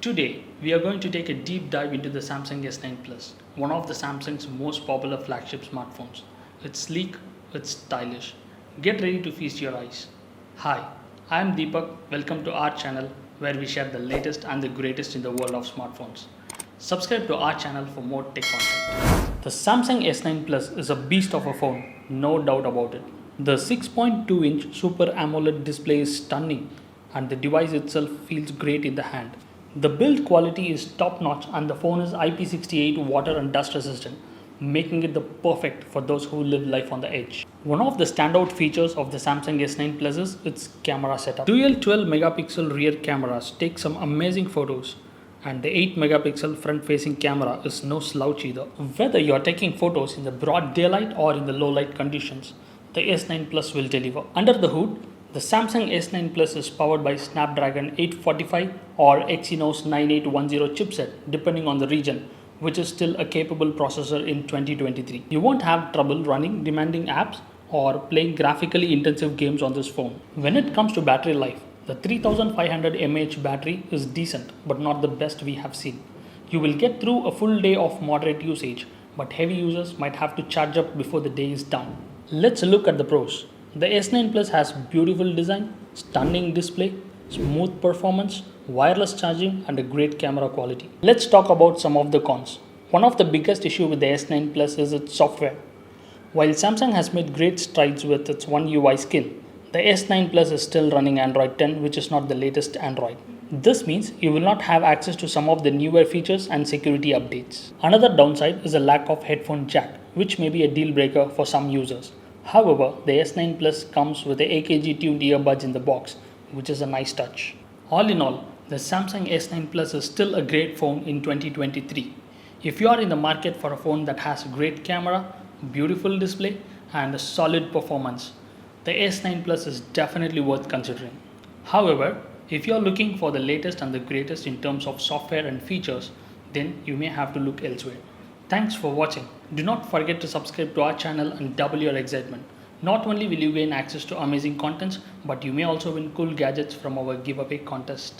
Today, we are going to take a deep dive into the Samsung S9 Plus, one of the Samsung's most popular flagship smartphones. It's sleek, it's stylish. Get ready to feast your eyes. Hi, I am Deepak. Welcome to our channel where we share the latest and the greatest in the world of smartphones. Subscribe to our channel for more tech content. The Samsung S9 Plus is a beast of a phone, no doubt about it. The 6.2-inch Super AMOLED display is stunning and the device itself feels great in the hand. The build quality is top notch and the phone is IP68 water and dust resistant, making it the perfect for those who live life on the edge. One of the standout features of the Samsung S9 Plus is its camera setup. Dual 12 megapixel rear cameras take some amazing photos, and the 8 megapixel front facing camera is no slouch either. Whether you are taking photos in the broad daylight or in the low light conditions, the S9 Plus will deliver. Under the hood, the Samsung S9 Plus is powered by Snapdragon 845 or Exynos 9810 chipset depending on the region, which is still a capable processor in 2023. You won't have trouble running demanding apps or playing graphically intensive games on this phone. When it comes to battery life, the 3500 mAh battery is decent but not the best we have seen. You will get through a full day of moderate usage, but heavy users might have to charge up before the day is done. Let's look at the pros. The S9 Plus has beautiful design, stunning display, smooth performance, wireless charging and a great camera quality. Let's talk about some of the cons. One of the biggest issues with the S9 Plus is its software. While Samsung has made great strides with its One UI skin, the S9 Plus is still running Android 10, which is not the latest Android. This means you will not have access to some of the newer features and security updates. Another downside is a lack of headphone jack, which may be a deal breaker for some users. However, the S9 Plus comes with the AKG tuned earbuds in the box, which is a nice touch. All in all, the Samsung S9 Plus is still a great phone in 2023. If you are in the market for a phone that has a great camera, beautiful display, and a solid performance, the S9 Plus is definitely worth considering. However, if you are looking for the latest and the greatest in terms of software and features, then you may have to look elsewhere. Thanks for watching. Do not forget to subscribe to our channel and double your excitement. Not only will you gain access to amazing contents, but you may also win cool gadgets from our giveaway contest.